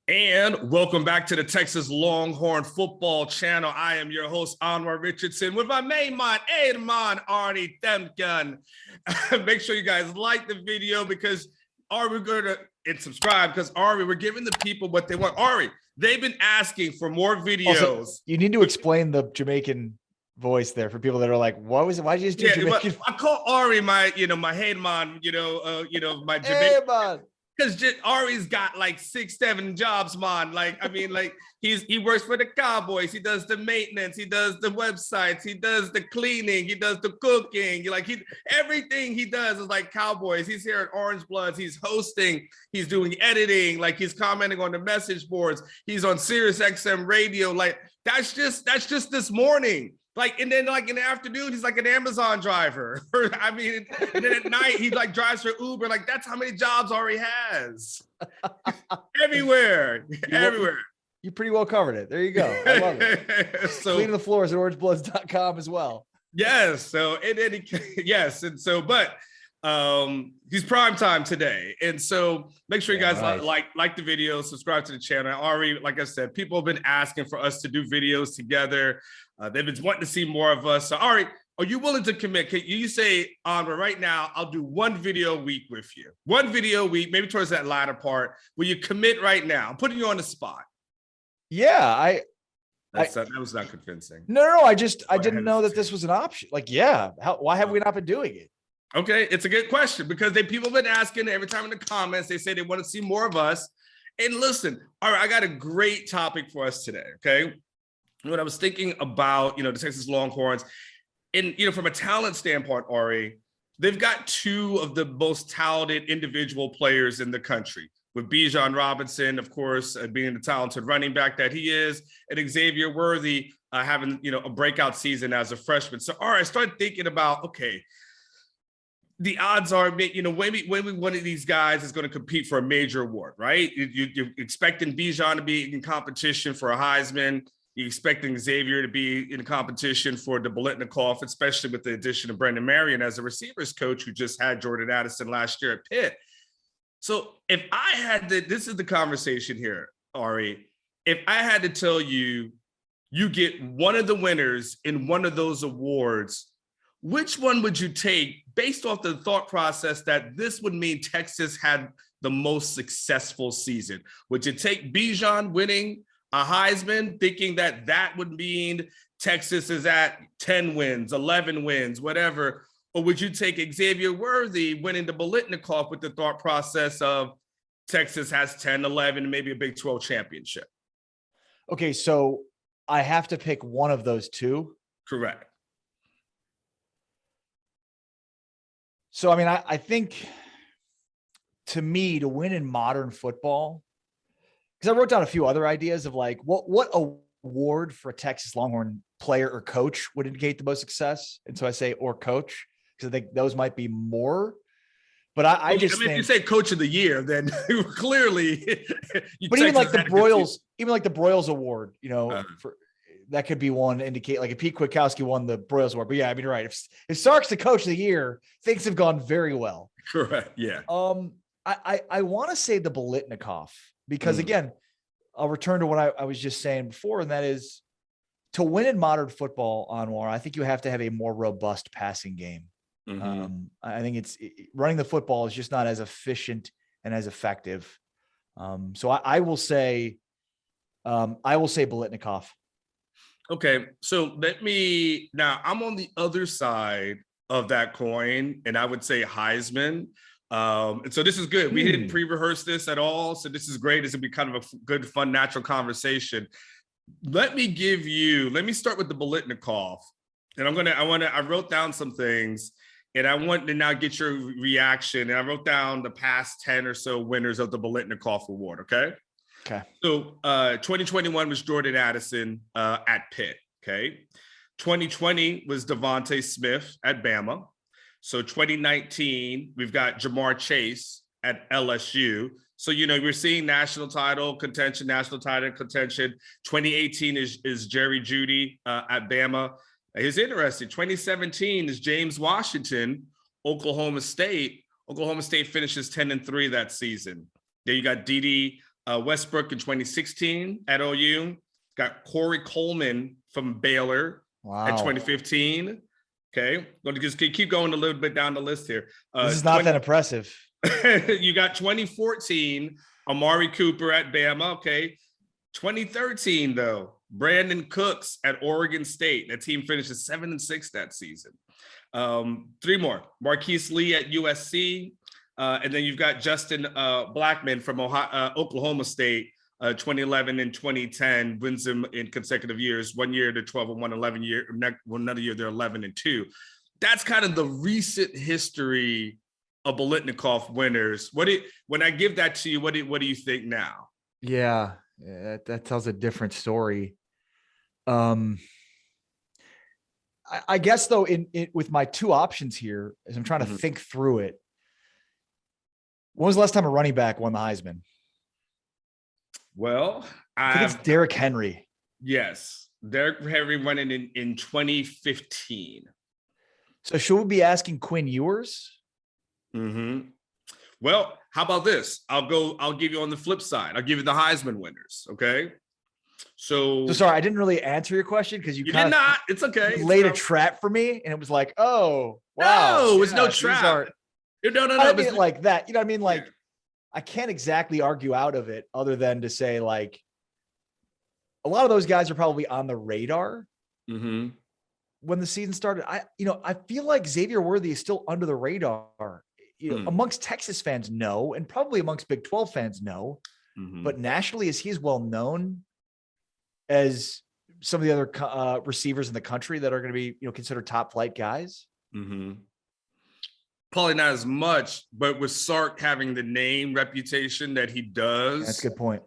And welcome back to the Texas Longhorn football channel. I am your host, Anwar Richardson, with my main man, Ari Temkin. Make sure you guys like the video because Ari, and subscribe because Ari, we're giving the people what they want. Ari, they've been asking for more videos. Also, you need to explain the Jamaican voice there for people that are like, what was it? Why'd you just do Jamaican? I call Ari my head man, my Jamaican. Hey, man. Because Ari's got like 6-7 jobs, man. He works for the Cowboys. He does the maintenance. He does the websites. He does the cleaning. He does the cooking. Everything he does is like Cowboys. He's here at Orange Bloods. He's hosting. He's doing editing. He's commenting on the message boards. He's on SiriusXM radio. That's just this morning. And then in the afternoon, he's like an Amazon driver. And then at night, he drives for Uber. That's how many jobs Ari has. Everywhere. You pretty well covered it. There you go. I love it. So, cleaning the floors at orangebloods.com as well. Yes. So, he's prime time today. And so make sure you guys like the video, subscribe to the channel. Ari, like I said, people have been asking for us to do videos together. They've been wanting to see more of us. So, Ari, are you willing to commit? Can you say, right now, I'll do one video a week with you. One video a week, maybe towards that latter part. Will you commit right now? I'm putting you on the spot. Yeah, that was not convincing. No. I didn't know that this was an option. Why have we not been doing it? Okay, it's a good question because people have been asking every time in the comments. They say they want to see more of us. And listen, all right, I got a great topic for us today, okay? When I was thinking about, the Texas Longhorns, and, from a talent standpoint, Ari, they've got two of the most talented individual players in the country, with Bijan Robinson, of course, being the talented running back that he is, and Xavier Worthy having, a breakout season as a freshman. So, all right, I started thinking about, okay, the odds are, maybe one of these guys is going to compete for a major award, right? You're expecting Bijan to be in competition for a Heisman. You're expecting Xavier to be in competition for the Biletnikoff, especially with the addition of Brendan Marion as a receivers coach who just had Jordan Addison last year at Pitt. So if I had to, this is the conversation here, Ari. If I had to tell you, you get one of the winners in one of those awards, which one would you take based off the thought process that this would mean Texas had the most successful season? Would you take Bijan winning a Heisman, thinking that would mean Texas is at 10 wins, 11 wins, whatever? Or would you take Xavier Worthy winning the Biletnikoff with the thought process of Texas has 10, 11, maybe a Big 12 championship? Okay, so I have to pick one of those two? Correct. So, I think, to me, to win in modern football, because I wrote down a few other ideas of what award for a Texas Longhorn player or coach would indicate the most success. And so I say, or coach, because I think those might be more. But I think if you say coach of the year, then clearly. But even like the Broyles Award, for that could be one to indicate, if Pete Kwiatkowski won the Broyles Award. But yeah, you're right. If Sark's the coach of the year, things have gone very well. Correct. Yeah. I want to say the Biletnikoff because again, I'll return to what I was just saying before, and that is to win in modern football, Anwar, I think you have to have a more robust passing game. I think running the football is just not as efficient and as effective. So I will say Biletnikoff. Okay, so now I'm on the other side of that coin, and I would say Heisman. And so this is good. We didn't pre-rehearse this at all, so this is great. This will be kind of a good, fun, natural conversation. Let me start with the Biletnikoff, and I wrote down some things, and I want to now get your reaction. And I wrote down the past 10 or so winners of the Biletnikoff Award. Okay. Okay. So 2021 was Jordan Addison at Pitt. Okay. 2020 was Devontae Smith at Bama. So 2019, we've got Jamar Chase at LSU. So, we're seeing national title contention. 2018 is Jerry Jeudy at Bama. It's interesting. 2017 is James Washington, Oklahoma State. Oklahoma State finishes 10-3 that season. Then you got Dede Westbrook in 2016 at OU. Got Corey Coleman from Baylor at 2015. Okay, going to just keep going a little bit down the list here. This is not that impressive. You got 2014 Amari Cooper at Bama. Okay, 2013 though, Brandon Cooks at Oregon State. That team finishes 7-6 that season. 3 more: Marquise Lee at USC, and then you've got Justin Blackman from Oklahoma State. 2011 and 2010 wins them in consecutive years. 1 year they're 12-1, 11 year, another year they're 11-2. That's kind of the recent history of Biletnikoff winners. When I give that to you, what do you think now? Yeah, that tells a different story. I guess though, in with my 2 options here, as I'm trying to think through it, when was the last time a running back won the Heisman? Well, I think it's Derrick Henry. Yes, Derrick Henry won it in 2015. So should we be asking Quinn Ewers? Well, how about this? I'll give you on the flip side. I'll give you the Heisman winners. Okay. So sorry, I didn't really answer your question because you did not. It's okay. Laid a trap for me, and it was like, oh, wow. No, it's no trap. No. I mean it like that. You know what I mean? Like, I can't exactly argue out of it other than to say, like, a lot of those guys are probably on the radar when the season started. I feel like Xavier Worthy is still under the radar. Amongst Texas fans, no, and probably amongst Big 12 fans, no. But nationally, is he as well known as some of the other receivers in the country that are going to be, considered top flight guys? Probably not as much, but with Sark having the name reputation that he does, that's a good point.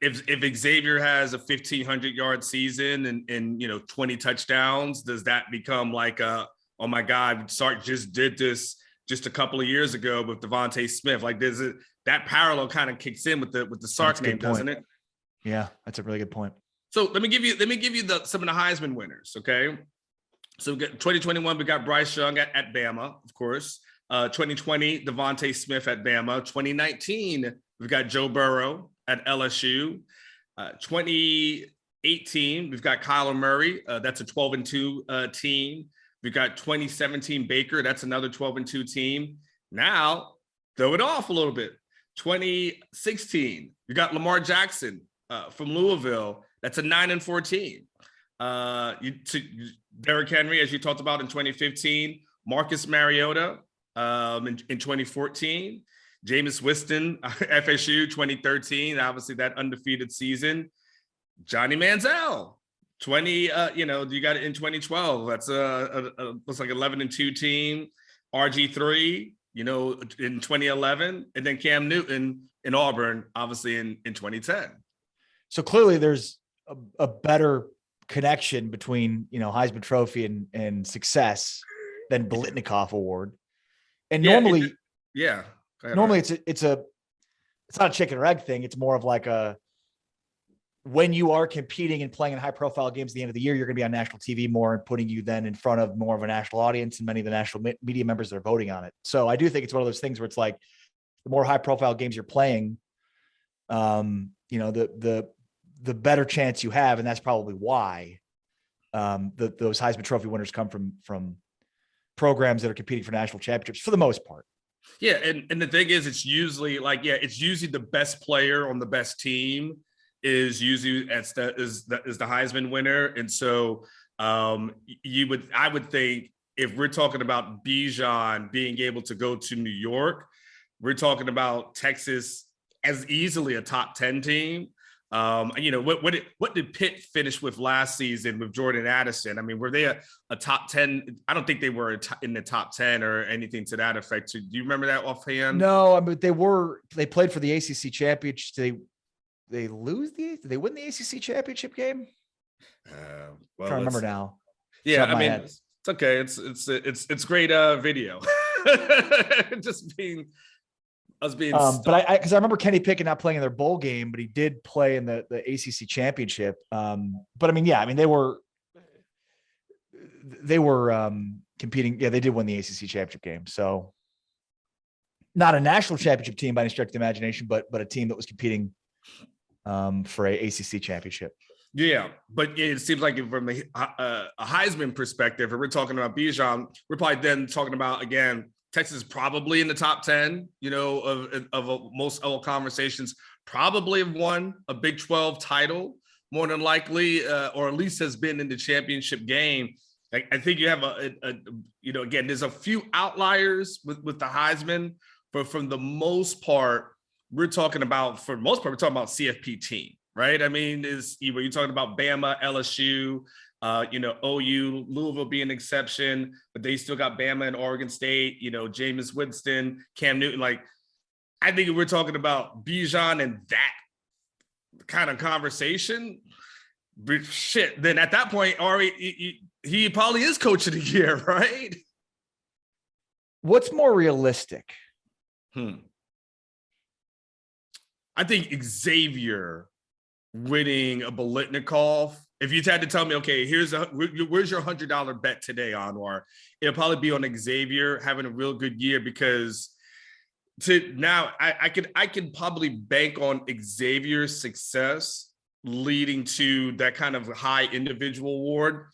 If Xavier has a 1,500-yard season and 20 touchdowns, does that become like oh my God, Sark just did this just a couple of years ago with Devontae Smith? Like, that parallel kind of kicks in with the Sark name, doesn't it? Yeah, that's a really good point. So let me give you some of the Heisman winners. Okay. So we got 2021, we got Bryce Young at Bama, of course. 2020, Devontae Smith at Bama. 2019, we've got Joe Burrow at LSU. 2018, we've got Kyler Murray. That's a 12-2 team. We've got 2017 Baker. That's another 12-2 team. Now, throw it off a little bit. 2016, we got Lamar Jackson from Louisville. That's a 9-4 team. Derrick Henry, as you talked about in 2015, Marcus Mariota in 2014, Jameis Winston, FSU 2013, obviously that undefeated season. Johnny Manziel, you got it in 2012. That's looks like 11-2 team. RG3, in 2011, and then Cam Newton in Auburn, obviously in 2010. So clearly there's a better connection between, Heisman Trophy and success than Biletnikoff Award. And normally, normally it's not a chicken or egg thing. It's more of like when you are competing and playing in high profile games at the end of the year, you're going to be on national TV more and putting you then in front of more of a national audience and many of the national media members that are voting on it. So I do think it's one of those things where it's like the more high profile games you're playing, the better chance you have. And that's probably why those Heisman Trophy winners come from programs that are competing for national championships for the most part. Yeah. And the thing is, it's usually the best player on the best team is usually is the Heisman winner. And so I would think if we're talking about Bijan being able to go to New York, we're talking about Texas as easily a top 10 team. What did Pitt finish with last season with Jordan Addison? I mean, were they a top 10? I don't think they were in the top 10 or anything to that effect. Do you remember that offhand? No, I mean, they played for the ACC championship. Did they win the ACC championship game? I'm trying to remember now. Yeah, I mean, it's okay. It's great video. Just being. But because I remember Kenny Pickett not playing in their bowl game, but he did play in the ACC championship. But I mean, they were competing. Yeah, they did win the ACC championship game. So not a national championship team by any stretch of the imagination, but a team that was competing for a ACC championship. Yeah, but it seems like from a Heisman perspective, if we're talking about Bijan, we're probably then talking about, again, Texas is probably in the top 10, of most all conversations, probably have won a Big 12 title, more than likely, or at least has been in the championship game. I think you have again, there's a few outliers with the Heisman, but from the most part, we're talking about CFP team, right? I mean, you're talking about Bama, LSU, OU, Louisville being an exception, but they still got Bama and Oregon State, Jameis Winston, Cam Newton. Like, I think if we're talking about Bijan and that kind of conversation, shit, then at that point, Ari, he probably is coach of the year, right? What's more realistic? I think Xavier winning a Biletnikoff. If you had to tell me, okay, where's your $100 bet today, Anwar? It'll probably be on Xavier having a real good year, because I could probably bank on Xavier's success leading to that kind of high individual award.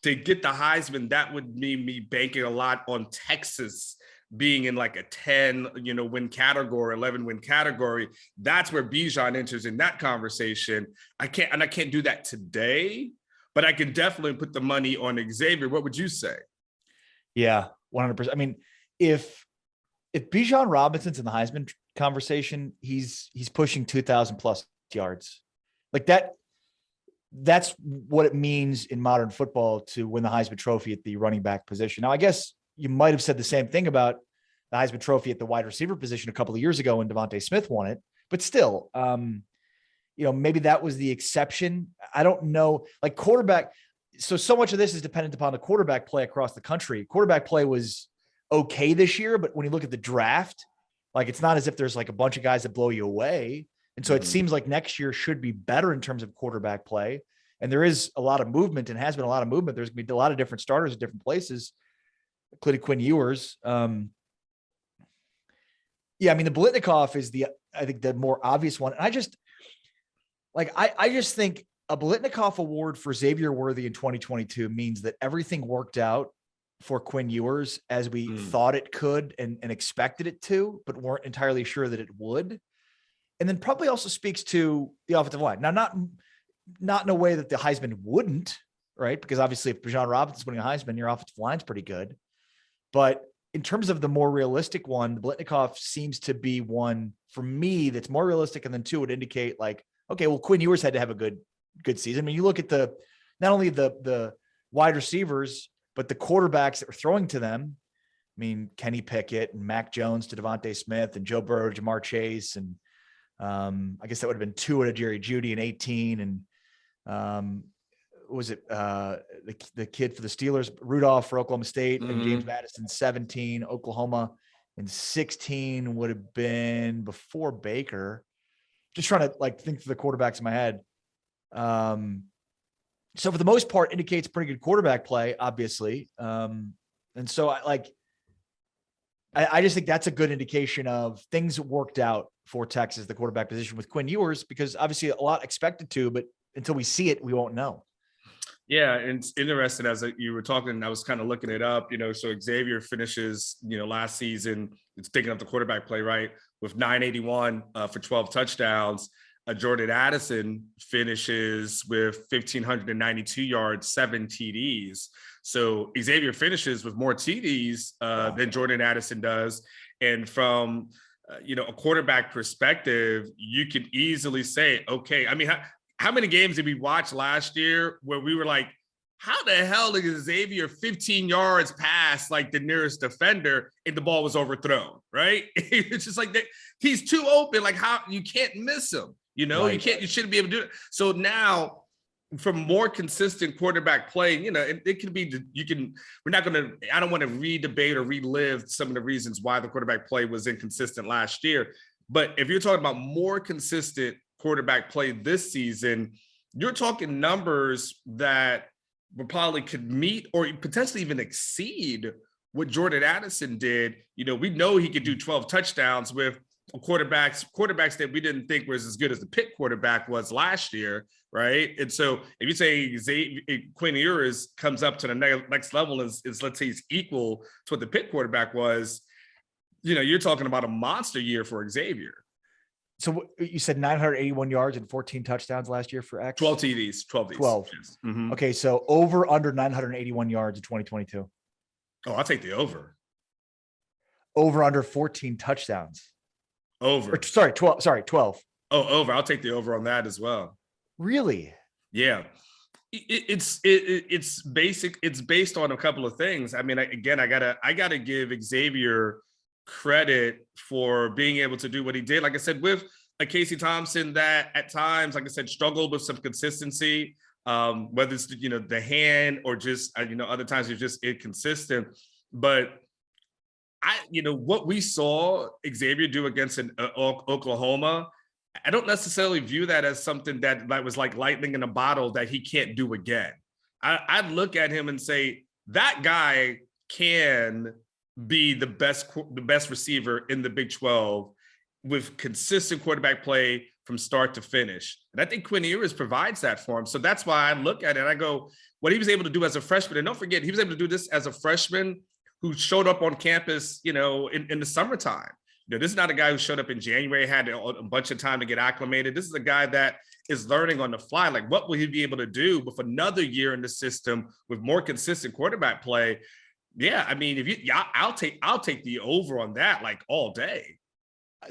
To get the Heisman, that would mean me banking a lot on Texas being in like a 10, win category, 11 win category. That's where Bijan enters in that conversation. I can't do that today, but I can definitely put the money on Xavier. What would you say? Yeah, 100%. I mean, if Bijan Robinson's in the Heisman conversation, he's pushing 2,000 plus yards. Like that's what it means in modern football to win the Heisman Trophy at the running back position. Now, I guess you might have said the same thing about the Heisman Trophy at the wide receiver position a couple of years ago when Devontae Smith won it, but still, maybe that was the exception. I don't know, like quarterback. So much of this is dependent upon the quarterback play across the country. Quarterback play was okay this year, but when you look at the draft, like it's not as if there's like a bunch of guys that blow you away. And so it seems like next year should be better in terms of quarterback play. And there is a lot of movement and has been a lot of movement. There's going to be a lot of different starters at different places, including Quinn Ewers. Yeah, I mean, the Biletnikoff is I think the more obvious one. And I just think a Biletnikoff Award for Xavier Worthy in 2022 means that everything worked out for Quinn Ewers as we thought it could and expected it to, but weren't entirely sure that it would. And then probably also speaks to the offensive line. Now, not in a way that the Heisman wouldn't, right? Because obviously if Bijan Robinson's winning a Heisman, your offensive line's pretty good. But in terms of the more realistic one, the Biletnikoff seems to be one for me that's more realistic. And then two would indicate like, okay, well, Quinn Ewers had to have a good season. I mean, you look at not only the wide receivers, but the quarterbacks that were throwing to them. I mean, Kenny Pickett and Mac Jones to Devontae Smith and Joe Burrow to Jamar Chase. And I guess that would have been Tua to Jerry Jeudy in 18. And was it the kid for the Steelers, Rudolph for Oklahoma State, and James Madison 17, Oklahoma in 16 would have been before Baker. Just trying to like think through the quarterbacks in my head. So for the most part, indicates pretty good quarterback play, obviously. And so I just think that's a good indication of things worked out for Texas, the quarterback position with Quinn Ewers, because obviously a lot expected to, but until we see it, we won't know. Yeah, and it's interesting as you were talking, I was kind of looking it up, so Xavier finishes, last season, it's taking up the quarterback play, right, with 981 for 12 touchdowns. Jordan Addison finishes with 1,592 yards, 7 TDs. So Xavier finishes with more TDs than Jordan Addison does. And from, a quarterback perspective, you could easily say, okay, I mean, how many games did we watch last year where we were like, how the hell is Xavier 15 yards past like the nearest defender and the ball was overthrown, right? It's just like he's too open. Like how you can't miss him, right. You shouldn't be able to do it. So now from more consistent quarterback play, it can be, I don't want to re-debate or relive some of the reasons why the quarterback play was inconsistent last year. But if you're talking about more consistent quarterback play this season, you're talking numbers that we probably could meet or potentially even exceed what Jordan Addison did. We know he could do 12 touchdowns with quarterbacks that we didn't think was as good as the Pitt quarterback was last year, right? And so if you say Quinn Ewers comes up to the next level is let's say he's equal to what the Pitt quarterback was, you're talking about a monster year for Xavier. So you said 981 yards and 14 touchdowns last year for X? 12 TDs. 12. Yes. Mm-hmm. Okay, so over under 981 yards in 2022. Oh, I'll take the over. Over under 14 touchdowns. Over. 12. Oh, over. I'll take the over on that as well. Really? Yeah. It's basic. It's based on a couple of things. I mean, I gotta give Xavier credit for being able to do what he did. Like I said, with a Casey Thompson that at times, like I said, struggled with some consistency, whether it's, the hand or just, other times you're just inconsistent. But what we saw Xavier do against Oklahoma, I don't necessarily view that as something that was like lightning in a bottle that he can't do again. I'd look at him and say, that guy can be the best receiver in the Big 12 with consistent quarterback play from start to finish. And I think Quinn Ewers provides that for him. So that's why I look at it and I go, what he was able to do as a freshman, and don't forget, he was able to do this as a freshman who showed up on campus, in the summertime. This is not a guy who showed up in January, had a bunch of time to get acclimated. This is a guy that is learning on the fly. Like, what will he be able to do with another year in the system with more consistent quarterback play? Yeah, I mean, I'll take the over on that like all day.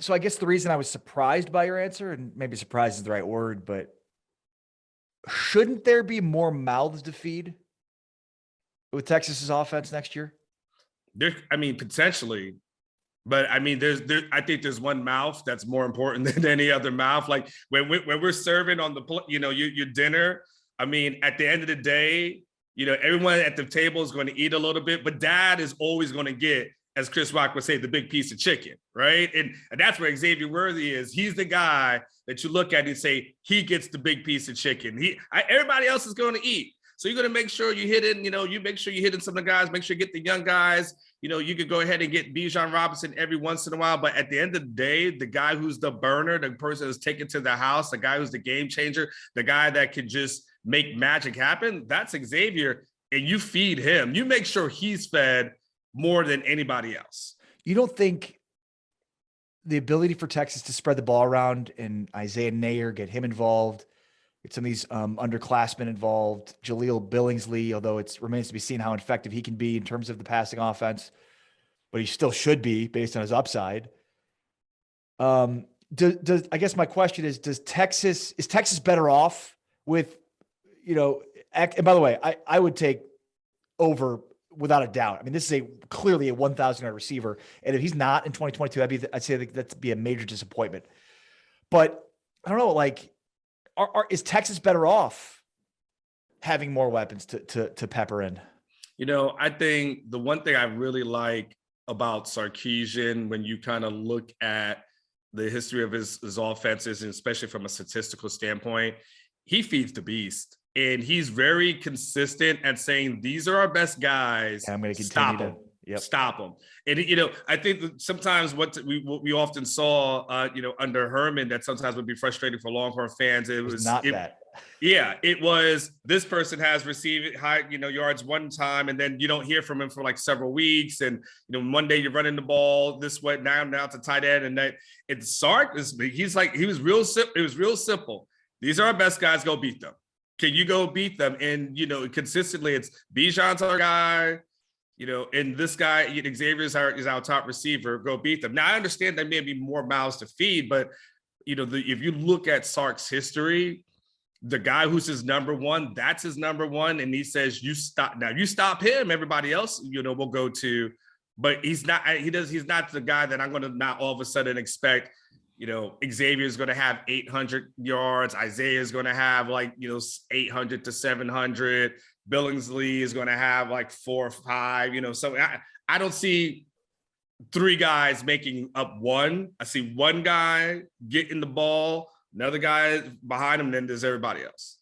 So I guess the reason I was surprised by your answer, and maybe surprised is the right word, but shouldn't there be more mouths to feed with Texas's offense next year? Potentially, but I mean, I think there's one mouth that's more important than any other mouth. Like when we're serving on your dinner. I mean, at the end of the day, everyone at the table is going to eat a little bit, but dad is always going to get, as Chris Rock would say, the big piece of chicken, right? And that's where Xavier Worthy is. He's the guy that you look at and say, he gets the big piece of chicken. Everybody else is going to eat. So you're going to make sure you hit in, you make sure you hit in some of the guys, make sure you get the young guys. You could go ahead and get Bijan Robinson every once in a while. But at the end of the day, the guy who's the burner, the person who's taken to the house, the guy who's the game changer, the guy that can just make magic happen, that's Xavier. And you feed him. You make sure he's fed more than anybody else. You don't think the ability for Texas to spread the ball around and Isaiah Nayer, get him involved, get some of these underclassmen involved, Jaleel Billingsley, although it remains to be seen how effective he can be in terms of the passing offense, but he still should be based on his upside. I guess my question is Texas better off with, and by the way, I would take over without a doubt. I mean, this is clearly a 1,000 yard receiver. And if he's not in 2022, I'd say that'd be a major disappointment. But I don't know, is Texas better off having more weapons to pepper in? I think the one thing I really like about Sarkisian, when you kind of look at the history of his offenses, and especially from a statistical standpoint, he feeds the beast. And he's very consistent at saying, these are our best guys. And I'm going to continue stop them. And, I think that sometimes what we often saw, under Herman, that sometimes would be frustrating for Longhorn fans. It was not that. Yeah, it was, this person has received high, yards one time, and then you don't hear from him for like several weeks. And, one day you're running the ball this way, now to tight end. And that it's Sark. It was real simple. These are our best guys. Go beat them. Can you go beat them? And, consistently it's Bijan's our guy, and this guy, Xavier is our top receiver. Go beat them. Now, I understand there may be more mouths to feed, but, if you look at Sark's history, the guy who's his number one, that's his number one. And he says, you stop. Now, you stop him, everybody else, will go to. But he's not the guy that I'm going to not all of a sudden expect, Xavier is going to have 800 yards. Isaiah is going to have 800 to 700. Billingsley is going to have 4 or 5, so I don't see 3 guys making up one. I see one guy getting the ball, another guy behind him, then there's everybody else.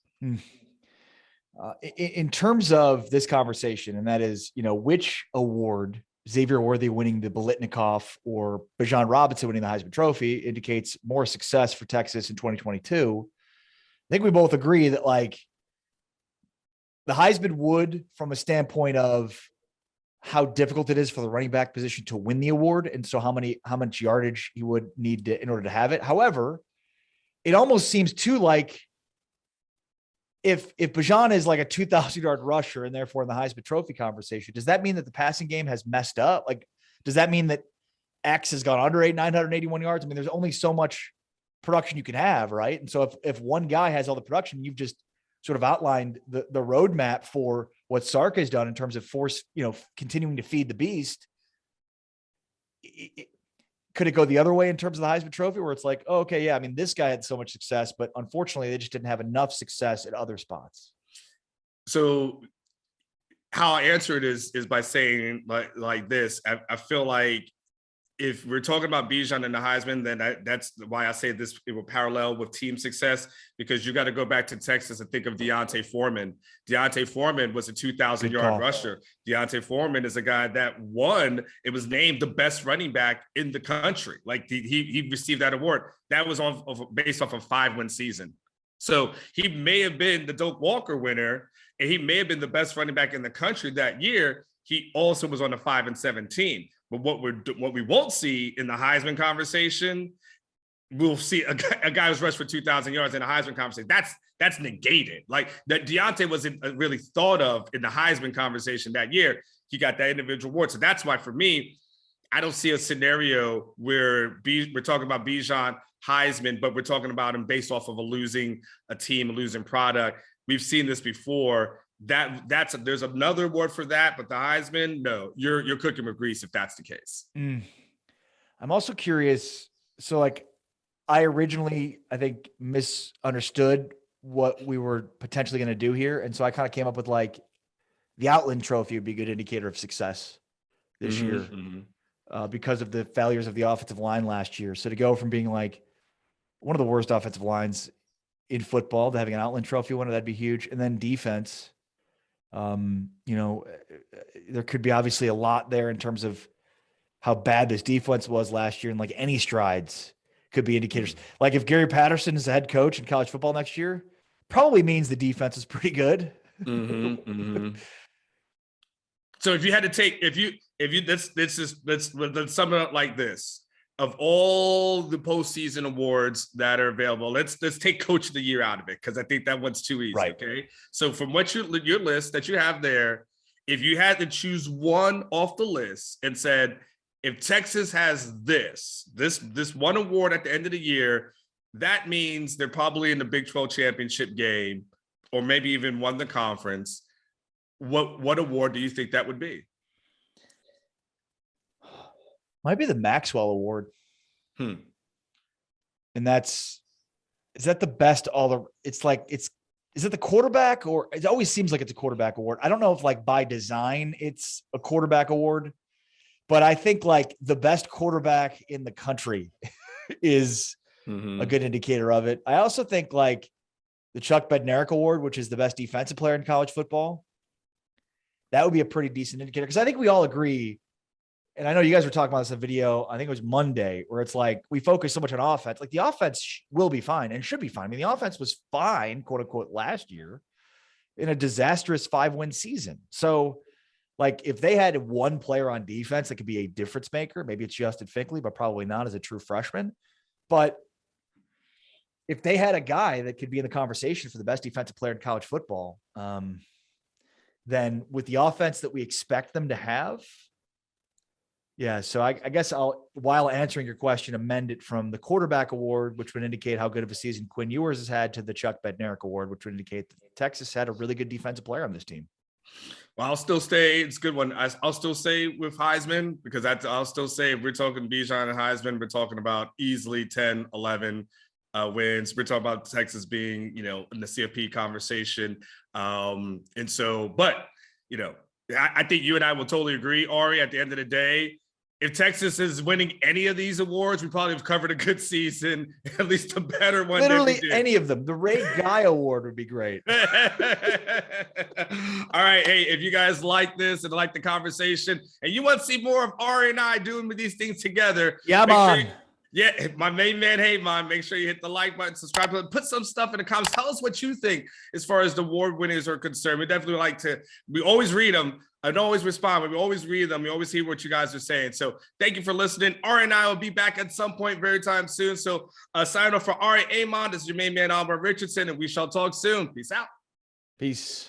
In terms of this conversation, and that is, which award Xavier Worthy winning the Biletnikoff or Bijan Robinson winning the Heisman Trophy indicates more success for Texas in 2022. I think we both agree that like the Heisman would, from a standpoint of how difficult it is for the running back position to win the award, and so how much yardage he would need in order to have it. However, it almost seems too like if Bijan is like a 2,000 yard rusher and therefore in the Heisman Trophy conversation, does that mean that the passing game has messed up? Like, does that mean that X has gone under 981 yards? I mean, there's only so much production you can have, right? And so if one guy has all the production, you've just sort of outlined the roadmap for what Sark has done in terms of continuing to feed the beast. Could it go the other way in terms of the Heisman Trophy where it's like, oh, okay, yeah, I mean, this guy had so much success, but unfortunately they just didn't have enough success at other spots? So how I answer it is by saying like this. I feel like if we're talking about Bijan and the Heisman, then that's why I say this, it will parallel with team success, because you got to go back to Texas and think of D'Onta Foreman. D'Onta Foreman was a 2,000 yard rusher. D'Onta Foreman is a guy that won. It was named the best running back in the country. Like he received that award. That was based off a 5-win season. So he may have been the Doak Walker winner, and he may have been the best running back in the country that year. He also was on a 5-7 team. But what we won't see in the Heisman conversation, we'll see a guy who's rushed for 2,000 yards in a Heisman conversation. That's negated. Like that D'Onta wasn't really thought of in the Heisman conversation that year. He got that individual award. So that's why for me, I don't see a scenario where we're talking about Bijan Heisman, but we're talking about him based off of a losing product. We've seen this before. There's another award for that, but the Heisman, no, you're cooking with grease if that's the case. I'm also curious. So like I originally, I think, misunderstood what we were potentially going to do here. And so I kind of came up with like the Outland Trophy would be a good indicator of success this year because of the failures of the offensive line last year. So to go from being like one of the worst offensive lines in football to having an Outland Trophy winner, that'd be huge. And then defense. There could be obviously a lot there in terms of how bad this defense was last year, and like any strides could be indicators. Like if Gary Patterson is the head coach in college football next year, probably means the defense is pretty good. So if you had to take, let's sum it up like this. Of all the postseason awards that are available, let's take Coach of the Year out of it, because I think that one's too easy. Right. Okay. So from what your list that you have there, if you had to choose one off the list and said, if Texas has this one award at the end of the year, that means they're probably in the Big 12 championship game, or maybe even won the conference. What award do you think that would be? Might be the Maxwell Award. And is that the best is it the quarterback, or it always seems like it's a quarterback award. I don't know if like by design it's a quarterback award, but I think like the best quarterback in the country is a good indicator of it. I also think like the Chuck Bednarik Award, which is the best defensive player in college football, that would be a pretty decent indicator, because I think we all agree. And I know you guys were talking about this in a video, I think it was Monday, where it's like we focus so much on offense. Like the offense will be fine and should be fine. I mean, the offense was fine, quote unquote, last year in a disastrous 5-win season. So like if they had one player on defense that could be a difference maker, maybe it's Justin Finkley, but probably not as a true freshman. But if they had a guy that could be in the conversation for the best defensive player in college football, then with the offense that we expect them to have, yeah, so I guess I'll, while answering your question, amend it from the quarterback award, which would indicate how good of a season Quinn Ewers has had, to the Chuck Bednarik Award, which would indicate that Texas had a really good defensive player on this team. Well, I'll still stay. It's a good one. I'll still say with Heisman, because I'll still say if we're talking Bijan and Heisman, we're talking about easily 10, 11 wins. We're talking about Texas being, in the CFP conversation. And so, but, I think you and I will totally agree, Ari, at the end of the day, if Texas is winning any of these awards, we probably have covered a good season, at least a better one. Literally any of them. The Ray Guy Award would be great. All right. Hey, if you guys like this and like the conversation and you want to see more of Ari and I doing these things together. Yeah, man. Yeah, my main man, hey, man, make sure you hit the like button, subscribe button, put some stuff in the comments. Tell us what you think as far as the award winners are concerned. We definitely like to, we always read them. I don't always respond, but we always read them. We always hear what you guys are saying. So thank you for listening. Ari and I will be back at some point very time soon. So sign off for Ari Amon. This is your main man, Albert Richardson, and we shall talk soon. Peace out. Peace.